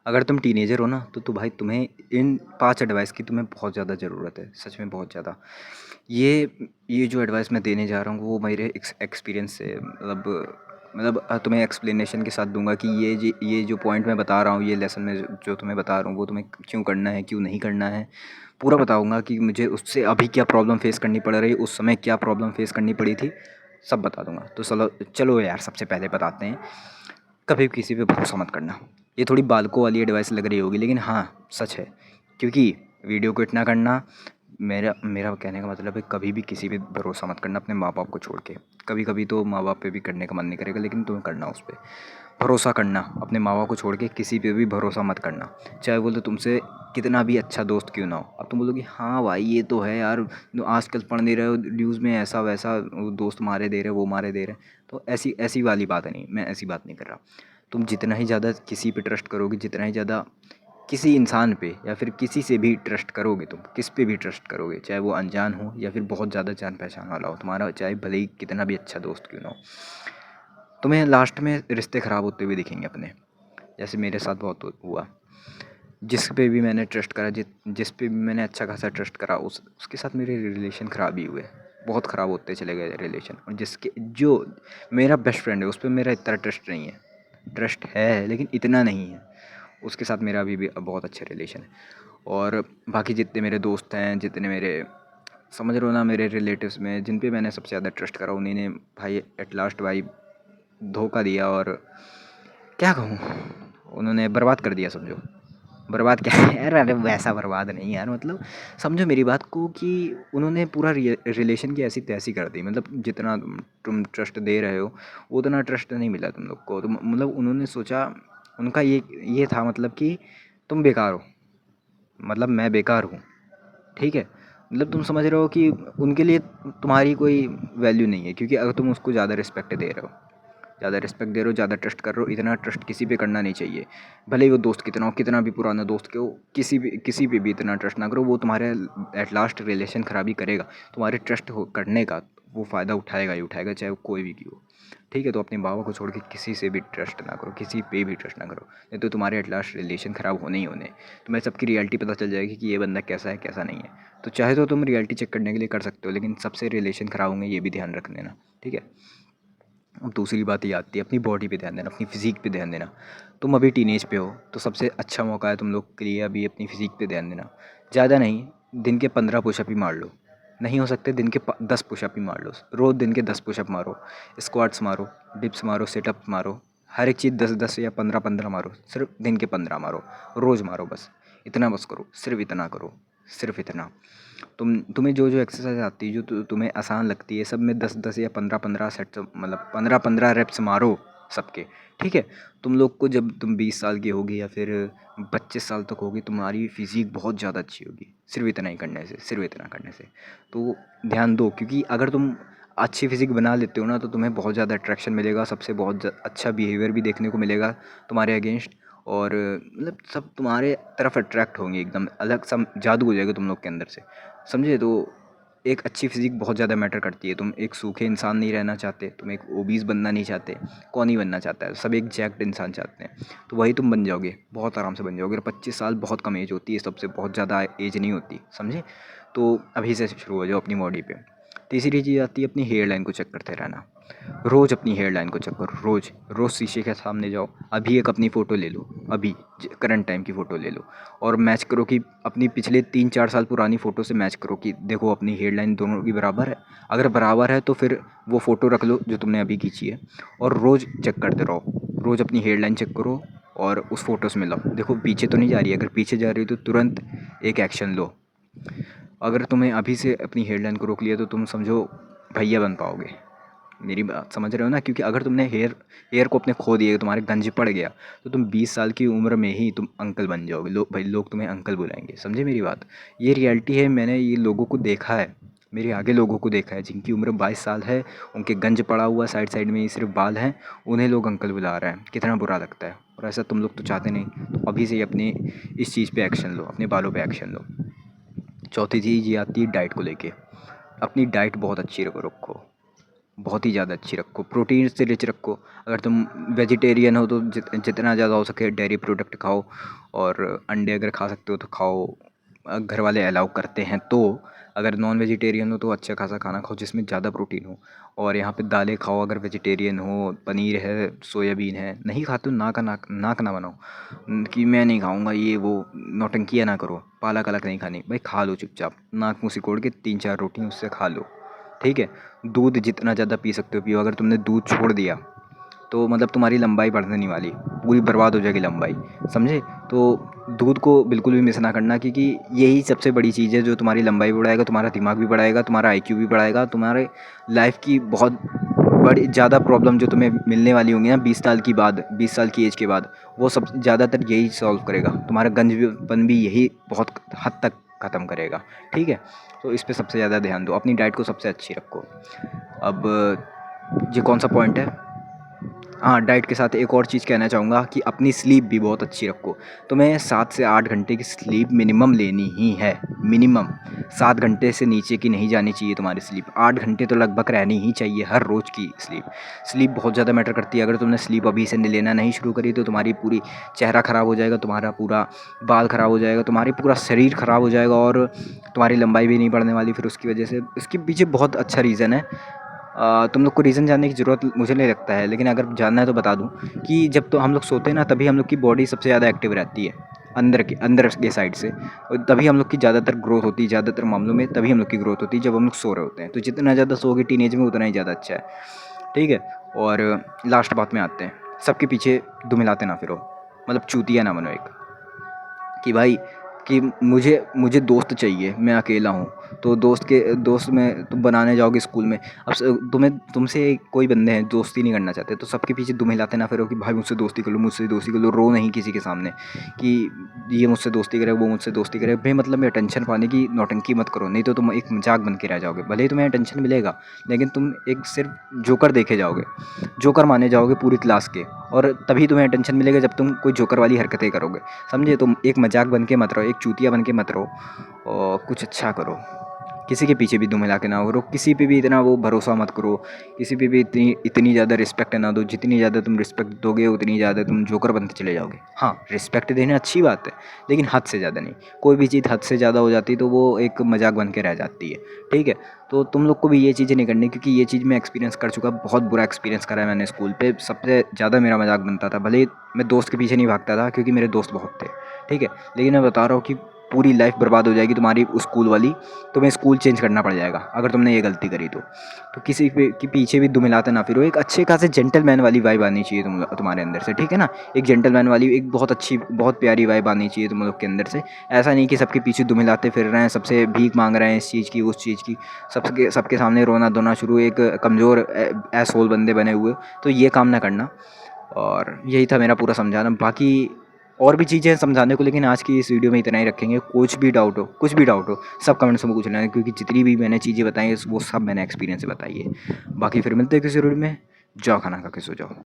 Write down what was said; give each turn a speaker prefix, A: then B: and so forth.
A: अगर तुम टीनेजर हो ना तो भाई तुम्हें इन 5 एडवाइस की तुम्हें बहुत ज़्यादा ज़रूरत है, सच में बहुत ज़्यादा। ये ये जो एडवाइस मैं देने जा रहा हूँ वो मेरे एक्सपीरियंस से तुम्हें एक्सप्लेनेशन के साथ दूंगा कि ये जो पॉइंट मैं बता रहा हूँ, ये लेसन में जो तुम्हें बता रहा हूँ वो तुम्हें क्यों करना है, क्यों नहीं करना है, पूरा बताऊंगा कि मुझे उससे अभी क्या प्रॉब्लम फेस करनी पड़ रही, उस समय क्या प्रॉब्लम फेस करनी पड़ी थी, सब बता दूंगा। तो चलो चलो यार, सबसे पहले बताते हैं, कभी भी किसी पे भरोसा मत करना। ये थोड़ी बालकों वाली एडवाइस लग रही होगी, लेकिन हाँ सच है। क्योंकि वीडियो को इतना करना, मेरा मेरा कहने का मतलब है कभी भी किसी पे भरोसा मत करना अपने माँ बाप को छोड़ के। कभी कभी तो माँ बाप पे भी करने का मन नहीं करेगा, लेकिन तुम्हें करना उस पर भरोसा करना। अपने माँ बाप को छोड़ के किसी पे भी भरोसा मत करना, चाहे वो तो तुमसे कितना भी अच्छा दोस्त क्यों ना हो। अब तुम बोलोगे हाँ भाई ये तो है यार, आजकल पढ़ नहीं रहे हो न्यूज़ में ऐसा वैसा, वो दोस्त मारे दे रहे, वो मारे दे रहे, तो ऐसी ऐसी वाली बात नहीं, मैं ऐसी बात नहीं कर रहा। तुम जितना ही ज़्यादा किसी पे ट्रस्ट करोगे, जितना ही ज़्यादा किसी इंसान पे या फिर किसी से भी ट्रस्ट करोगे, तुम किस पे भी ट्रस्ट करोगे, चाहे वो अनजान हो या फिर बहुत ज़्यादा जान पहचान वाला हो तुम्हारा, चाहे भले ही कितना भी अच्छा दोस्त क्यों ना हो, तुम्हें लास्ट में रिश्ते ख़राब होते हुए दिखेंगे अपने। जैसे मेरे साथ बहुत हुआ। जिस पे भी मैंने ट्रस्ट करा, जिस पे भी मैंने अच्छा खासा ट्रस्ट करा, उसके साथ मेरे रिलेशन ख़राब ही हुए, बहुत ख़राब होते चले गए रिलेशन। और जिसके जो मेरा बेस्ट फ्रेंड है उस पर मेरा इतना ट्रस्ट नहीं है, ट्रस्ट है लेकिन इतना नहीं है। उसके साथ मेरा अभी भी बहुत अच्छा रिलेशन है। और बाकी जितने मेरे दोस्त हैं, जितने मेरे, समझ रहे हो ना, मेरे रिलेटिव्स में जिन पे मैंने सबसे ज़्यादा ट्रस्ट करा, उन्हीं ने भाई एट लास्ट भाई धोखा दिया। और क्या कहूँ, उन्होंने बर्बाद कर दिया समझो। बर्बाद क्या है यार, अरे वैसा बर्बाद नहीं यार, मतलब समझो मेरी बात को कि उन्होंने पूरा रिलेशन की ऐसी तैसी कर दी। मतलब जितना तुम ट्रस्ट दे रहे हो उतना ट्रस्ट नहीं मिला तुम लोग को। तो मतलब उन्होंने सोचा, उनका ये था मतलब कि तुम बेकार हो, मतलब मैं बेकार हूँ, ठीक है। मतलब तुम समझ रहे हो कि उनके लिए तुम्हारी कोई वैल्यू नहीं है, क्योंकि अगर तुम उसको ज़्यादा रिस्पेक्ट दे रहे हो, ज़्यादा रिस्पेक्ट दे रहे हो, ज़्यादा ट्रस्ट कर रहे हो, इतना ट्रस्ट किसी पे करना नहीं चाहिए। भले ही वो दोस्त कितना हो, कितना भी पुराना दोस्त के हो, किसी पे भी इतना ट्रस्ट ना करो। वो तुम्हारे एट लास्ट रिलेशन खराबी करेगा, तुम्हारे ट्रस्ट हो करने का वो फ़ायदा उठाएगा ही उठाएगा, चाहे वो कोई भी हो, ठीक है। तो अपने बाबा को छोड़ के किसी से भी ट्रस्ट ना करो, किसी पे भी ट्रस्ट ना करो, नहीं तो तुम्हारे एट लास्ट रिलेशन ख़राब होने ही होने। तुम्हें सबकी रियलिटी पता चल जाएगी कि ये बंदा कैसा है कैसा नहीं है। तो चाहे तो तुम रियलिटी चेक करने के लिए कर सकते हो, लेकिन सबसे रिलेशन ख़राब होंगे ये भी ध्यान रख लेना, ठीक है। अब दूसरी बात ये आती है, अपनी बॉडी पे ध्यान देना, अपनी फ़िज़ीक पे ध्यान देना। तुम अभी टीनेज पे हो तो सबसे अच्छा मौका है तुम लोग के लिए अभी अपनी फ़िज़ीक पे ध्यान देना। ज़्यादा नहीं, दिन के 15 पुशअप ही मार लो, नहीं हो सकते दिन के 10 पुशअप ही मार लो। रोज़ दिन के 10 पुशअप मारो, स्क्वाट्स मारो, डिप्स मारो, सिटअप मारो, हर एक चीज़ 10-10 या 15-15 मारो। सिर्फ दिन के 15 मारो, रोज़ मारो, बस इतना बस करो, सिर्फ इतना करो, सिर्फ इतना। तुम्हें जो जो एक्सरसाइज आती है, जो तुम्हें आसान लगती है, सब में 10-10 या 15-15 सेट्स, मतलब 15-15 रेप्स मारो सबके, ठीक है। तुम लोग को जब तुम 20 साल की होगी या फिर 25 साल तक होगी, तुम्हारी फिज़ीक बहुत ज़्यादा अच्छी होगी सिर्फ इतना ही करने से, सिर्फ इतना करने से। तो ध्यान दो, क्योंकि अगर तुम अच्छी फिज़िक बना लेते हो ना तो तुम्हें बहुत ज़्यादा अट्रैक्शन मिलेगा, सबसे बहुत अच्छा बिहेवियर भी देखने को मिलेगा तुम्हारे अगेंस्ट। और मतलब सब तुम्हारे तरफ अट्रैक्ट होंगे, एकदम अलग सा जादू हो जाएगा तुम लोग के अंदर से, समझे। तो एक अच्छी फिज़िक बहुत ज़्यादा मैटर करती है। तुम एक सूखे इंसान नहीं रहना चाहते, तुम एक ओबीस बनना नहीं चाहते, कौन नहीं बनना चाहता है, सब एक जैक्ड इंसान चाहते हैं। तो वही तुम बन जाओगे, बहुत आराम से बन जाओगे। और 25 साल बहुत कम एज होती है, सबसे बहुत ज़्यादा एज नहीं होती, समझे। तो अभी से शुरू हो जाओ अपनी बॉडी पे। तीसरी चीज़ आती है अपनी हेयर लाइन को चेक करते रहना। रोज़ अपनी हेयर लाइन को चेक करो, रोज़ रोज़ शीशे के सामने जाओ, अभी एक अपनी फ़ोटो ले लो, अभी करंट टाइम की फ़ोटो ले लो, और मैच करो कि अपनी पिछले 3-4 साल पुरानी फ़ोटो से मैच करो कि देखो अपनी हेयर लाइन दोनों की बराबर है। अगर बराबर है तो फिर वो फ़ोटो रख लो जो तुमने अभी खींची है, और रोज़ चेक करते रहो। रोज़ अपनी हेयर लाइन चेक करो और उस फ़ोटो से मिलाओ, देखो पीछे तो नहीं जा रही है। अगर पीछे जा रही है तो तुरंत एक एक्शन लो। अगर तुम्हें अभी से अपनी हेयर लाइन को रोक लिया तो तुम समझो भैया बन पाओगे। मेरी बात समझ रहे हो ना, क्योंकि अगर तुमने हेयर को अपने खो दिए, तुम्हारे गंज पड़ गया, तो तुम 20 साल की उम्र में ही तुम अंकल बन जाओगे। लोग तुम्हें अंकल बुलाएंगे, समझे मेरी बात। ये रियलिटी है, मैंने ये लोगों को देखा है, मेरे आगे लोगों को देखा है जिनकी उम्र 22 साल है, उनके गंज पड़ा हुआ, साइड साइड में ही सिर्फ बाल हैं, उन्हें लोग अंकल बुला रहे हैं। कितना बुरा लगता है। और ऐसा तुम लोग तो चाहते नहीं, तो अभी से ही अपनी इस चीज़ पे एक्शन लो, अपने बालों पे एक्शन लो। चौथी चीज़ ये आती है डाइट को लेके। अपनी डाइट बहुत अच्छी रखो, बहुत ही ज़्यादा अच्छी रखो, प्रोटीन से रिच रखो। अगर तुम वेजिटेरियन हो तो जितना ज़्यादा हो सके डेयरी प्रोडक्ट खाओ, और अंडे अगर खा सकते हो तो खाओ, घर वाले अलाउ करते हैं तो। अगर नॉन वेजिटेरियन हो तो अच्छा खासा खाना खाओ जिसमें ज़्यादा प्रोटीन हो। और यहाँ पे दालें खाओ अगर वेजिटेरियन हो, पनीर है, सोयाबीन है। नहीं खाते हो नाक ना बनाओ कि मैं नहीं खाऊंगा ये वो, नौटंकियाँ ना करो। पालक अलग नहीं खानी भाई, खा लो चुपचाप, नाक मुँह सिकोड़ के 3-4 रोटी उससे खा लो, ठीक है। दूध जितना ज़्यादा पी सकते हो पियो। अगर तुमने दूध छोड़ दिया तो मतलब तुम्हारी लंबाई बढ़ने नहीं वाली, पूरी बर्बाद हो जाएगी लंबाई, समझे। तो दूध को बिल्कुल भी मिस ना करना, क्योंकि यही सबसे बड़ी चीज़ है जो तुम्हारी लंबाई बढ़ाएगा, तुम्हारा दिमाग भी बढ़ाएगा, तुम्हारा आईक्यू भी बढ़ाएगा, तुम्हारे लाइफ की बहुत बड़ी ज़्यादा प्रॉब्लम जो तुम्हें मिलने वाली होंगी ना 20 साल की बाद, 20 साल की एज के बाद, वो सब ज़्यादातर यही सॉल्व करेगा। तुम्हारा गंजपन भी यही बहुत हद तक ख़त्म करेगा, ठीक है। तो इस पे सबसे ज़्यादा ध्यान दो, अपनी डाइट को सबसे अच्छी रखो। अब ये कौन सा पॉइंट है? हाँ, डाइट के साथ एक और चीज़ कहना चाहूँगा कि अपनी स्लीप भी बहुत अच्छी रखो। तुम्हें 7 से 8 घंटे की स्लीप मिनिमम लेनी ही है, मिनिमम। 7 घंटे से नीचे की नहीं जानी चाहिए तुम्हारी स्लीप, 8 घंटे तो लगभग रहनी ही चाहिए हर रोज़ की स्लीप। स्लीप बहुत ज़्यादा मैटर करती है। अगर तुमने स्लीप अभी से लेना नहीं शुरू करी तो तुम्हारी पूरी चेहरा ख़राब हो जाएगा, तुम्हारा पूरा बाल ख़राब हो जाएगा, तुम्हारी पूरा शरीर ख़राब हो जाएगा, और तुम्हारी लंबाई भी नहीं बढ़ने वाली फिर उसकी वजह से। इसके पीछे बहुत अच्छा रीज़न है। तुम लोग को रीज़न जानने की ज़रूरत मुझे नहीं लगता है, लेकिन अगर जानना है तो बता दूँ कि जब तो हम लोग सोते हैं ना तभी हम लोग की बॉडी सबसे ज़्यादा एक्टिव रहती है, अंदर के साइड से। और तभी हम लोग की ज़्यादातर ग्रोथ होती है, ज़्यादातर मामलों में तभी हम लोग की ग्रोथ होती है जब हम लोग सो रहे होते हैं। तो जितना ज़्यादा सोओगे टीनेज में उतना ही ज़्यादा अच्छा है, ठीक है। और लास्ट बात में आते हैं, सबके पीछे दुम हिलाते ना फिरो, मतलब चूतिया ना बनो एक, कि भाई कि मुझे मुझे दोस्त चाहिए, मैं अकेला हूँ। तो दोस्त में तुम बनाने जाओगे स्कूल में। अब तुमसे कोई बंदे हैं दोस्ती नहीं करना चाहते, तो सबके पीछे दुम हिलाते ना फिरो कि भाई मुझसे दोस्ती कर लो, मुझसे दोस्ती कर लो। रो नहीं किसी के सामने कि ये मुझसे दोस्ती करे, वो मुझसे दोस्ती करे। बेमतलब में अटेंशन पाने की नौटंकी मत करो, नहीं तो तुम एक मजाक बन के रह जाओगे। भले ही तुम्हें अटेंशन मिलेगा, लेकिन तुम एक सिर्फ जोकर देखे जाओगे, जोकर माने जाओगे पूरी क्लास के। और तभी तुम्हें अटेंशन मिलेगा जब तुम कोई जोकर वाली हरकतें करोगे, समझे। तुम एक मजाक बन के मत रहो, एक चूतिया बन के मत रहो, और कुछ अच्छा करो। किसी के पीछे भी दुम हिला के ना करो, किसी पे भी इतना वो भरोसा मत करो, किसी पे भी इतनी इतनी ज़्यादा रिस्पेक्ट ना दो। जितनी ज़्यादा तुम रिस्पेक्ट दोगे उतनी ज़्यादा तुम जोकर बनते चले जाओगे। हाँ, रिस्पेक्ट देना अच्छी बात है, लेकिन हद से ज़्यादा नहीं। कोई भी चीज़ हद से ज़्यादा हो जाती है तो वो एक मजाक बन के रह जाती है, ठीक है। तो तुम लोग को भी ये चीज़ें नहीं करनी, क्योंकि ये चीज़ मैं एक्सपीरियंस कर चुका, बहुत बुरा एक्सपीरियंस करा है मैंने स्कूल पे। सबसे ज़्यादा मेरा मजाक बनता था, भले ही मैं दोस्त के पीछे नहीं भागता था क्योंकि मेरे दोस्त बहुत थे, ठीक है। लेकिन मैं बता रहा हूँ कि पूरी लाइफ बर्बाद हो जाएगी तुम्हारी उस स्कूल वाली। तुम्हें स्कूल चेंज करना पड़ जाएगा अगर तुमने ये गलती करी तो किसी पे के पीछे भी दुम हिलाते ना फिरो। एक अच्छे खासे जेंटलमैन वाली वाइब आनी चाहिए तुम्हारे अंदर से, ठीक है ना। एक जेंटलमैन वाली, एक बहुत अच्छी बहुत प्यारी वाइब आनी चाहिए तुम लोग के अंदर से। ऐसा नहीं कि सबके पीछे दुम हिलाते फिर रहे हैं, सबसे भीख मांग रहे हैं इस चीज़ की उस चीज़ की, सबके सबके सामने रोना धोना शुरू, एक कमज़ोर एसहोल बंदे बने हुए। तो ये काम ना करना। और यही था मेरा पूरा समझाना। बाकी और भी चीज़ें हैं समझाने को, लेकिन आज की इस वीडियो में इतना ही रखेंगे। कुछ भी डाउट हो सब कमेंट्स में पूछ लेना, क्योंकि जितनी भी मैंने चीज़ें बताई हैं वो सब मैंने एक्सपीरियंस से बताई है। बाकी फिर मिलते हैं किसी वीडियो में। जाओ खाना खा के सो जाओ।